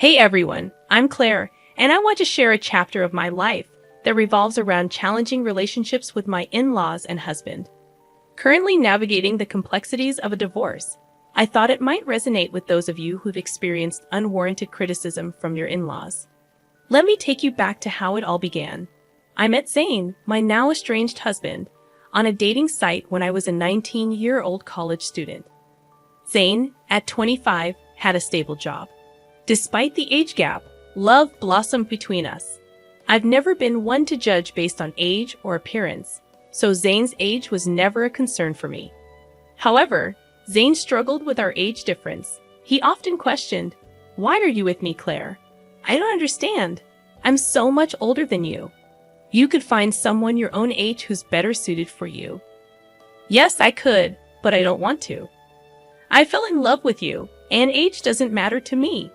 Hey everyone, I'm Claire, and I want to share a chapter of my life that revolves around challenging relationships with my in-laws and husband. Currently navigating the complexities of a divorce, I thought it might resonate with those of you who've experienced unwarranted criticism from your in-laws. Let me take you back to how it all began. I met Zane, my now estranged husband, on a dating site when I was a 19-year-old college student. Zane, at 25, had a stable job. Despite the age gap, love blossomed between us. I've never been one to judge based on age or appearance, so Zane's age was never a concern for me. However, Zane struggled with our age difference. He often questioned, "Why are you with me, Claire? I don't understand. I'm so much older than you. You could find someone your own age who's better suited for you." Yes, I could, but I don't want to. I fell in love with you, and age doesn't matter to me.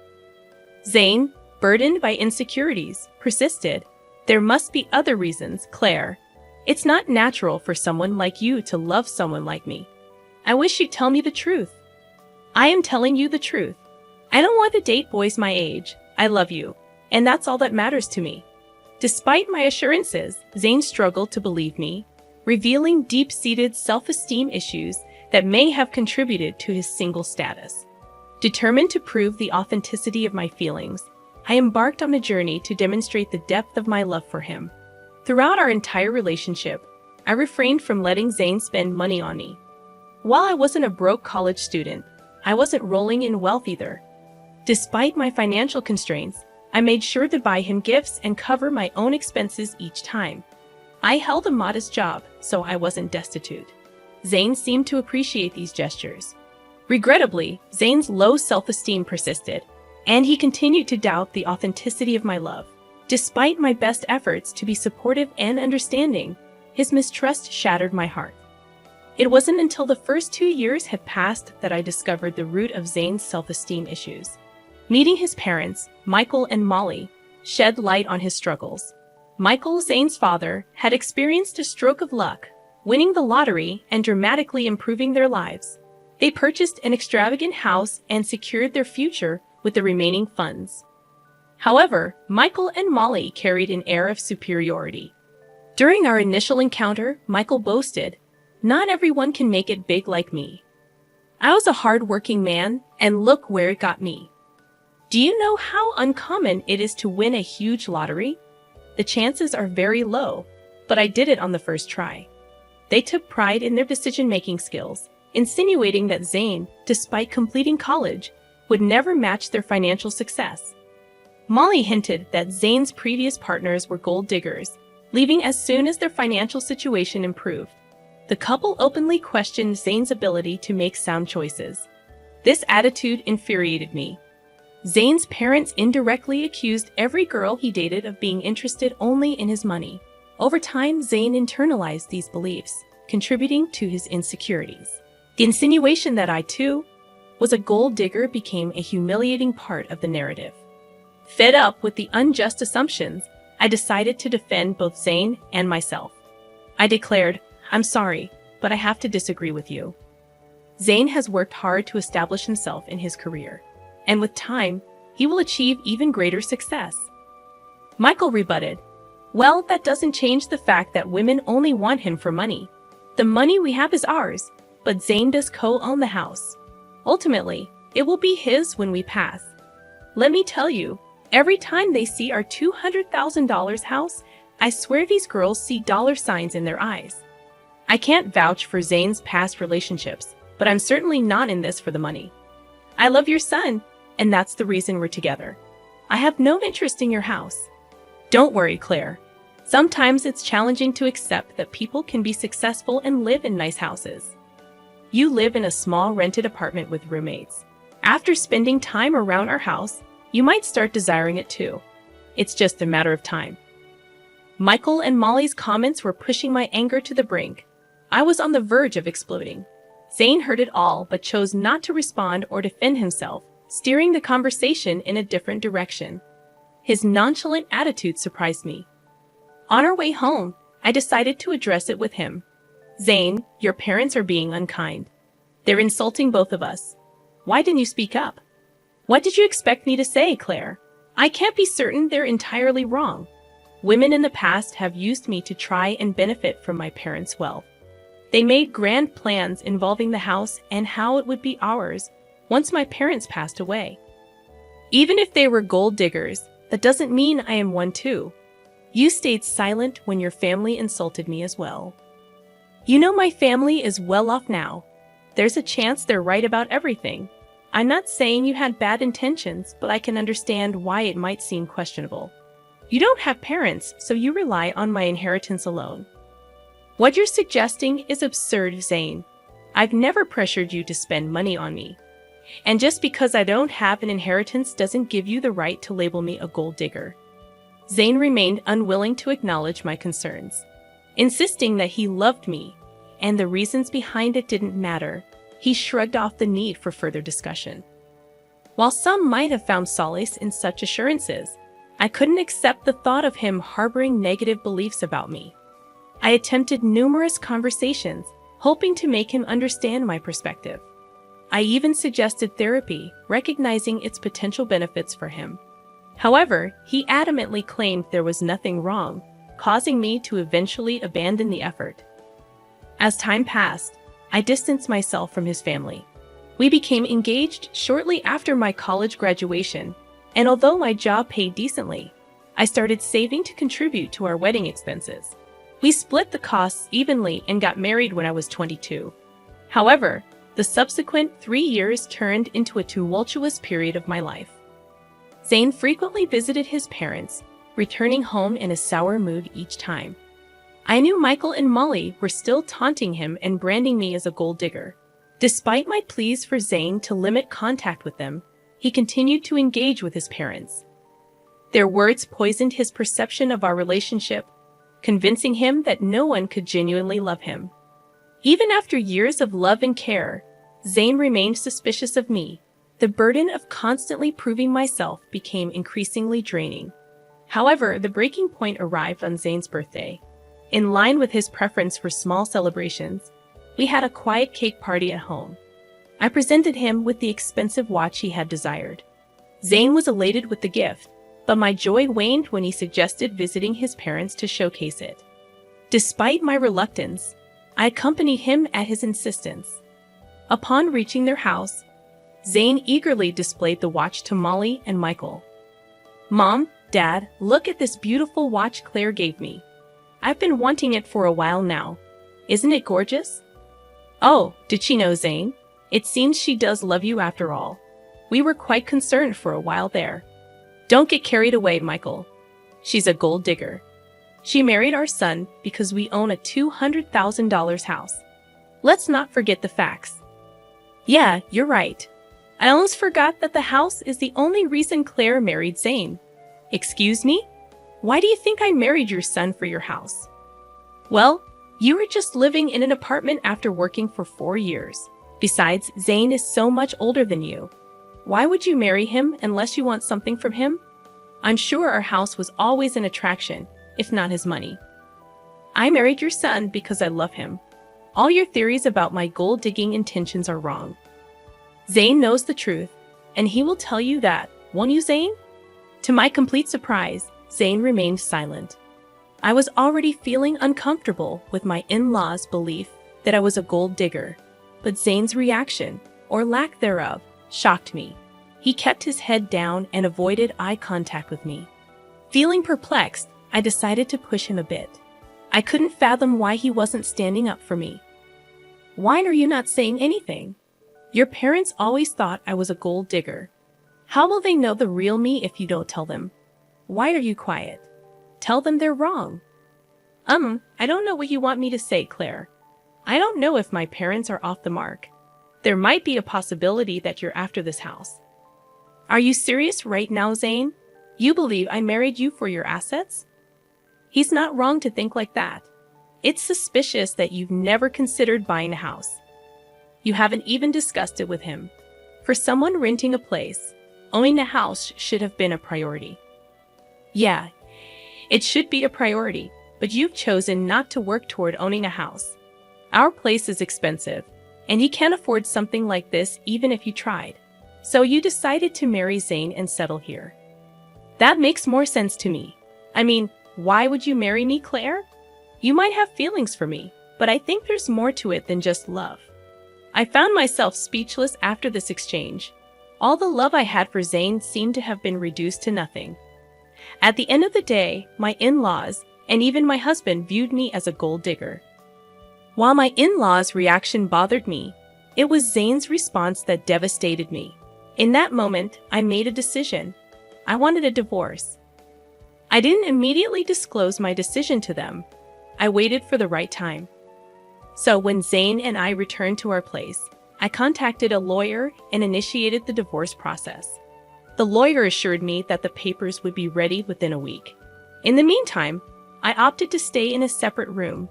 Zane, burdened by insecurities, persisted. "There must be other reasons, Claire. It's not natural for someone like you to love someone like me. I wish you'd tell me the truth." "I am telling you the truth. I don't want to date boys my age. I love you, and that's all that matters to me." Despite my assurances, Zane struggled to believe me, revealing deep-seated self-esteem issues that may have contributed to his single status. Determined to prove the authenticity of my feelings, I embarked on a journey to demonstrate the depth of my love for him. Throughout our entire relationship, I refrained from letting Zane spend money on me. While I wasn't a broke college student, I wasn't rolling in wealth either. Despite my financial constraints, I made sure to buy him gifts and cover my own expenses each time. I held a modest job, so I wasn't destitute. Zane seemed to appreciate these gestures. Regrettably, Zane's low self-esteem persisted, and he continued to doubt the authenticity of my love. Despite my best efforts to be supportive and understanding, his mistrust shattered my heart. It wasn't until the first 2 years had passed that I discovered the root of Zane's self-esteem issues. Meeting his parents, Michael and Molly, shed light on his struggles. Michael, Zane's father, had experienced a stroke of luck, winning the lottery and dramatically improving their lives. They purchased an extravagant house and secured their future with the remaining funds. However, Michael and Molly carried an air of superiority. During our initial encounter, Michael boasted, "Not everyone can make it big like me. I was a hard-working man, and look where it got me. Do you know how uncommon it is to win a huge lottery? The chances are very low, but I did it on the first try." They took pride in their decision-making skills, insinuating that Zane, despite completing college, would never match their financial success. Molly hinted that Zane's previous partners were gold diggers, leaving as soon as their financial situation improved. The couple openly questioned Zane's ability to make sound choices. This attitude infuriated me. Zane's parents indirectly accused every girl he dated of being interested only in his money. Over time, Zane internalized these beliefs, contributing to his insecurities. The insinuation that I, too, was a gold digger became a humiliating part of the narrative. Fed up with the unjust assumptions, I decided to defend both Zane and myself. I declared, "I'm sorry, but I have to disagree with you. Zane has worked hard to establish himself in his career, and with time, he will achieve even greater success." Michael rebutted, "Well, that doesn't change the fact that women only want him for money. The money we have is ours, but Zane does co-own the house. Ultimately, it will be his when we pass. Let me tell you, every time they see our $200,000 house, I swear these girls see dollar signs in their eyes." I can't vouch for Zane's past relationships, but I'm certainly not in this for the money. I love your son, and that's the reason we're together. I have no interest in your house. Don't worry, Claire. Sometimes it's challenging to accept that people can be successful and live in nice houses. You live in a small rented apartment with roommates. After spending time around our house, you might start desiring it too. It's just a matter of time. Michael and Molly's comments were pushing my anger to the brink. I was on the verge of exploding. Zane heard it all but chose not to respond or defend himself, steering the conversation in a different direction. His nonchalant attitude surprised me. On our way home, I decided to address it with him. "Zane, your parents are being unkind. They're insulting both of us. Why didn't you speak up?" What did you expect me to say, Claire? I can't be certain they're entirely wrong. Women in the past have used me to try and benefit from my parents' wealth. They made grand plans involving the house and how it would be ours once my parents passed away. Even if they were gold diggers, that doesn't mean I am one too. You stayed silent when your family insulted me as well. You know my family is well off now. There's a chance they're right about everything. I'm not saying you had bad intentions, but I can understand why it might seem questionable. You don't have parents, so you rely on my inheritance alone. What you're suggesting is absurd, Zane. I've never pressured you to spend money on me. And just because I don't have an inheritance doesn't give you the right to label me a gold digger. Zane remained unwilling to acknowledge my concerns, insisting that he loved me, and the reasons behind it didn't matter. He shrugged off the need for further discussion. While some might have found solace in such assurances, I couldn't accept the thought of him harboring negative beliefs about me. I attempted numerous conversations, hoping to make him understand my perspective. I even suggested therapy, recognizing its potential benefits for him. However, he adamantly claimed there was nothing wrong, causing me to eventually abandon the effort. As time passed, I distanced myself from his family. We became engaged shortly after my college graduation, and although my job paid decently, I started saving to contribute to our wedding expenses. We split the costs evenly and got married when I was 22. However, the subsequent 3 years turned into a tumultuous period of my life. Zane frequently visited his parents, returning home in a sour mood each time. I knew Michael and Molly were still taunting him and branding me as a gold digger. Despite my pleas for Zane to limit contact with them, he continued to engage with his parents. Their words poisoned his perception of our relationship, convincing him that no one could genuinely love him. Even after years of love and care, Zane remained suspicious of me. The burden of constantly proving myself became increasingly draining. However, the breaking point arrived on Zane's birthday. In line with his preference for small celebrations, we had a quiet cake party at home. I presented him with the expensive watch he had desired. Zane was elated with the gift, but my joy waned when he suggested visiting his parents to showcase it. Despite my reluctance, I accompanied him at his insistence. Upon reaching their house, Zane eagerly displayed the watch to Molly and Michael. "Mom, Dad, look at this beautiful watch Claire gave me. I've been wanting it for a while now. Isn't it gorgeous?" "Oh, did she know, Zane? It seems she does love you after all. We were quite concerned for a while there." "Don't get carried away, Michael. She's a gold digger. She married our son because we own a $200,000 house. Let's not forget the facts." "Yeah, you're right. I almost forgot that the house is the only reason Claire married Zane." "Excuse me? Why do you think I married your son for your house?" "Well, you were just living in an apartment after working for 4 years. Besides, Zane is so much older than you. Why would you marry him unless you want something from him? I'm sure our house was always an attraction, if not his money." "I married your son because I love him. All your theories about my gold-digging intentions are wrong. Zane knows the truth, and he will tell you that, won't you, Zane?" To my complete surprise, Zane remained silent. I was already feeling uncomfortable with my in-laws' belief that I was a gold digger, but Zane's reaction, or lack thereof, shocked me. He kept his head down and avoided eye contact with me. Feeling perplexed, I decided to push him a bit. I couldn't fathom why he wasn't standing up for me. "Why are you not saying anything? Your parents always thought I was a gold digger. How will they know the real me if you don't tell them? Why are you quiet? Tell them they're wrong." I don't know what you want me to say, Claire. I don't know if my parents are off the mark. There might be a possibility that you're after this house." "Are you serious right now, Zane? You believe I married you for your assets?" He's not wrong to think like that. It's suspicious that you've never considered buying a house. You haven't even discussed it with him. For someone renting a place, owning a house should have been a priority. Yeah, it should be a priority, but you've chosen not to work toward owning a house. Our place is expensive, and you can't afford something like this even if you tried. So you decided to marry Zane and settle here. That makes more sense to me. I mean, why would you marry me, Claire? You might have feelings for me, but I think there's more to it than just love. I found myself speechless after this exchange. All the love I had for Zane seemed to have been reduced to nothing. At the end of the day, my in-laws, and even my husband, viewed me as a gold digger. While my in-laws' reaction bothered me, it was Zane's response that devastated me. In that moment, I made a decision. I wanted a divorce. I didn't immediately disclose my decision to them. I waited for the right time. So when Zane and I returned to our place, I contacted a lawyer and initiated the divorce process. The lawyer assured me that the papers would be ready within a week. In the meantime, I opted to stay in a separate room.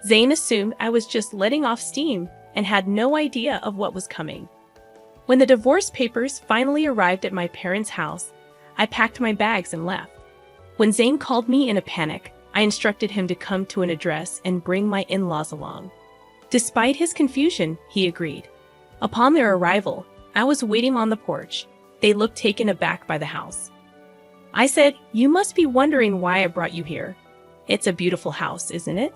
Zane assumed I was just letting off steam and had no idea of what was coming. When the divorce papers finally arrived at my parents' house, I packed my bags and left. When Zane called me in a panic, I instructed him to come to an address and bring my in-laws along. Despite his confusion, he agreed. Upon their arrival, I was waiting on the porch. They looked taken aback by the house. I said, "You must be wondering why I brought you here. It's a beautiful house, isn't it?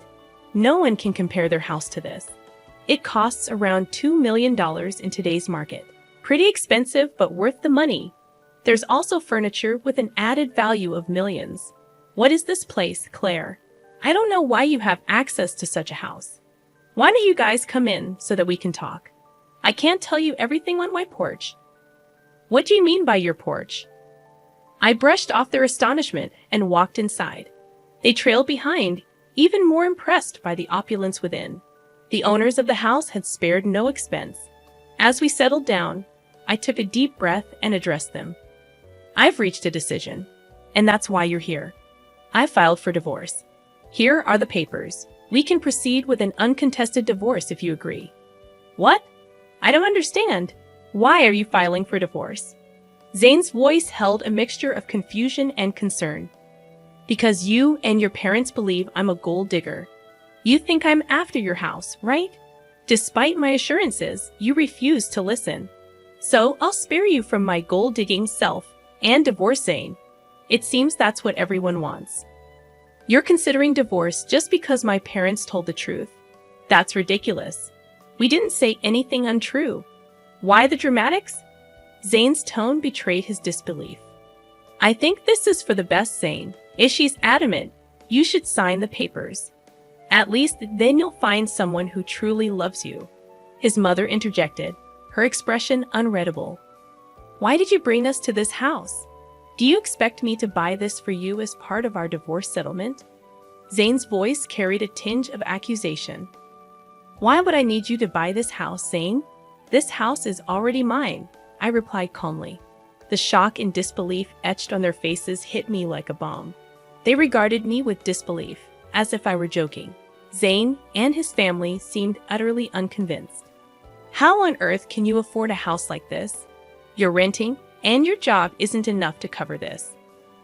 No one can compare their house to this. It costs around $2 million in today's market. Pretty expensive, but worth the money. There's also furniture with an added value of millions. What is this place, Claire? I don't know why you have access to such a house. Why don't you guys come in so that we can talk? I can't tell you everything on my porch." "What do you mean by your porch?" I brushed off their astonishment and walked inside. They trailed behind, even more impressed by the opulence within. The owners of the house had spared no expense. As we settled down, I took a deep breath and addressed them. "I've reached a decision, and that's why you're here. I filed for divorce. Here are the papers. We can proceed with an uncontested divorce if you agree." "What? I don't understand. Why are you filing for divorce?" Zane's voice held a mixture of confusion and concern. "Because you and your parents believe I'm a gold digger. You think I'm after your house, right? Despite my assurances, you refuse to listen. So I'll spare you from my gold-digging self and divorce Zane. It seems that's what everyone wants. You're considering divorce just because my parents told the truth. That's ridiculous. We didn't say anything untrue. Why the dramatics?" Zane's tone betrayed his disbelief. "I think this is for the best, Zane. If she's adamant, you should sign the papers. At least then you'll find someone who truly loves you." His mother interjected, her expression unreadable. "Why did you bring us to this house? Do you expect me to buy this for you as part of our divorce settlement?" Zane's voice carried a tinge of accusation. "Why would I need you to buy this house, Zane? This house is already mine," I replied calmly. The shock and disbelief etched on their faces hit me like a bomb. They regarded me with disbelief, as if I were joking. Zane and his family seemed utterly unconvinced. "How on earth can you afford a house like this? You're renting, and your job isn't enough to cover this.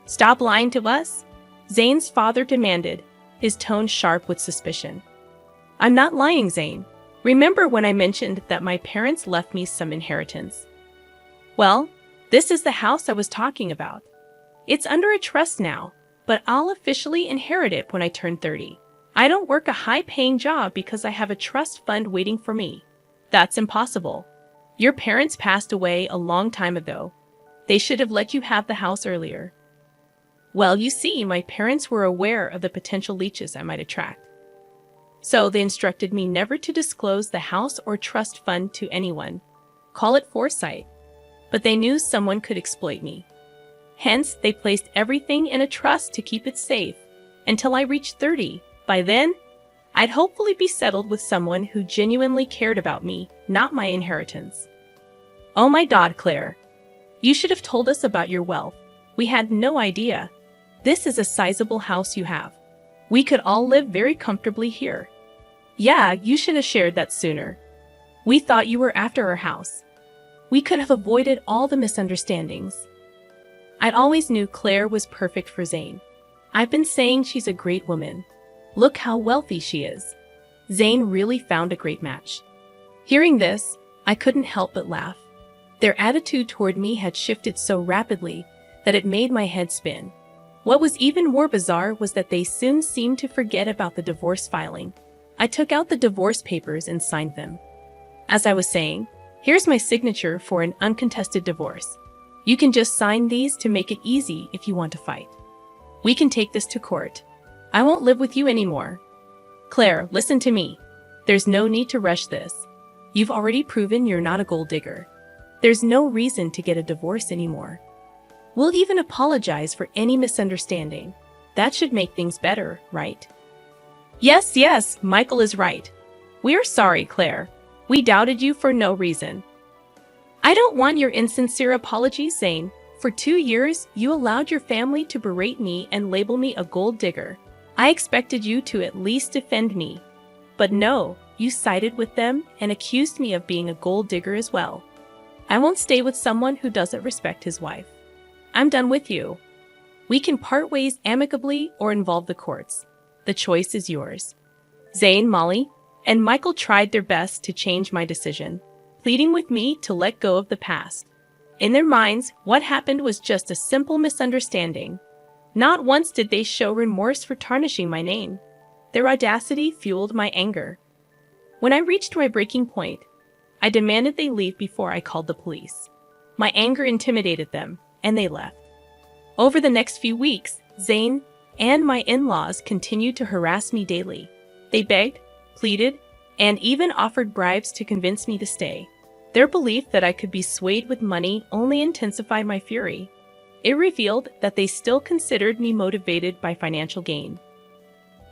Stop lying to us," Zane's father demanded, his tone sharp with suspicion. "I'm not lying, Zane. Remember when I mentioned that my parents left me some inheritance? Well, this is the house I was talking about. It's under a trust now, but I'll officially inherit it when I turn 30. I don't work a high-paying job because I have a trust fund waiting for me. That's impossible. Your parents passed away a long time ago. They should have let you have the house earlier." "Well, you see, my parents were aware of the potential leeches I might attract. So they instructed me never to disclose the house or trust fund to anyone. Call it foresight. But they knew someone could exploit me. Hence, they placed everything in a trust to keep it safe until I reached 30. By then, I'd hopefully be settled with someone who genuinely cared about me, not my inheritance." "Oh my God, Claire. You should have told us about your wealth. We had no idea. This is a sizable house you have. We could all live very comfortably here." "Yeah, you should have shared that sooner. We thought you were after our house. We could have avoided all the misunderstandings." I'd always knew Claire was perfect for Zane. I've been saying she's a great woman. Look how wealthy she is. Zane really found a great match. Hearing this, I couldn't help but laugh. Their attitude toward me had shifted so rapidly that it made my head spin. What was even more bizarre was that they soon seemed to forget about the divorce filing. I took out the divorce papers and signed them. As I was saying, here's my signature for an uncontested divorce. You can just sign these to make it easy if you want to fight. We can take this to court. I won't live with you anymore. Claire, listen to me. There's no need to rush this. You've already proven you're not a gold digger. There's no reason to get a divorce anymore. We'll even apologize for any misunderstanding. That should make things better, right? Yes, Michael is right. We're sorry, Claire. We doubted you for no reason. I don't want your insincere apologies, Zane. For 2 years, you allowed your family to berate me and label me a gold digger. I expected you to at least defend me. But no, you sided with them and accused me of being a gold digger as well. I won't stay with someone who doesn't respect his wife. I'm done with you. We can part ways amicably or involve the courts. The choice is yours. Zane, Molly, and Michael tried their best to change my decision, pleading with me to let go of the past. In their minds, what happened was just a simple misunderstanding. Not once did they show remorse for tarnishing my name. Their audacity fueled my anger. When I reached my breaking point, I demanded they leave before I called the police. My anger intimidated them, and they left. Over the next few weeks, Zane and my in-laws continued to harass me daily. They begged, pleaded, and even offered bribes to convince me to stay. Their belief that I could be swayed with money only intensified my fury. It revealed that they still considered me motivated by financial gain.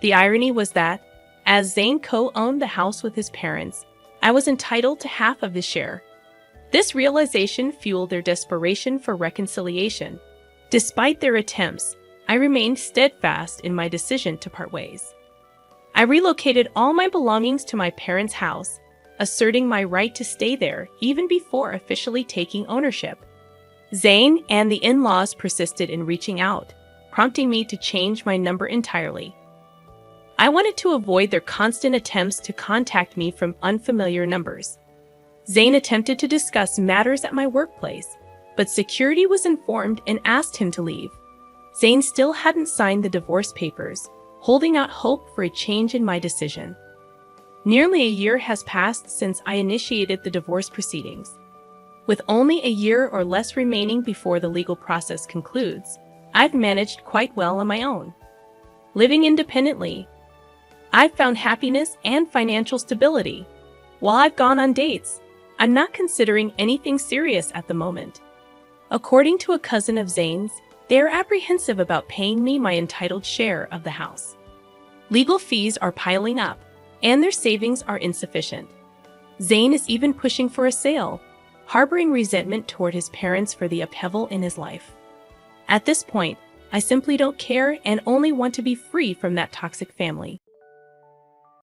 The irony was that, as Zane co-owned the house with his parents, I was entitled to half of his share. This realization fueled their desperation for reconciliation. Despite their attempts, I remained steadfast in my decision to part ways. I relocated all my belongings to my parents' house, asserting my right to stay there even before officially taking ownership. Zane and the in-laws persisted in reaching out, prompting me to change my number entirely. I wanted to avoid their constant attempts to contact me from unfamiliar numbers. Zane attempted to discuss matters at my workplace, but security was informed and asked him to leave. Zane still hadn't signed the divorce papers, holding out hope for a change in my decision. Nearly a year has passed since I initiated the divorce proceedings. With only a year or less remaining before the legal process concludes, I've managed quite well on my own. Living independently, I've found happiness and financial stability. While I've gone on dates, I'm not considering anything serious at the moment. According to a cousin of Zane's, they are apprehensive about paying me my entitled share of the house. Legal fees are piling up, and their savings are insufficient. Zane is even pushing for a sale, harboring resentment toward his parents for the upheaval in his life. At this point, I simply don't care and only want to be free from that toxic family.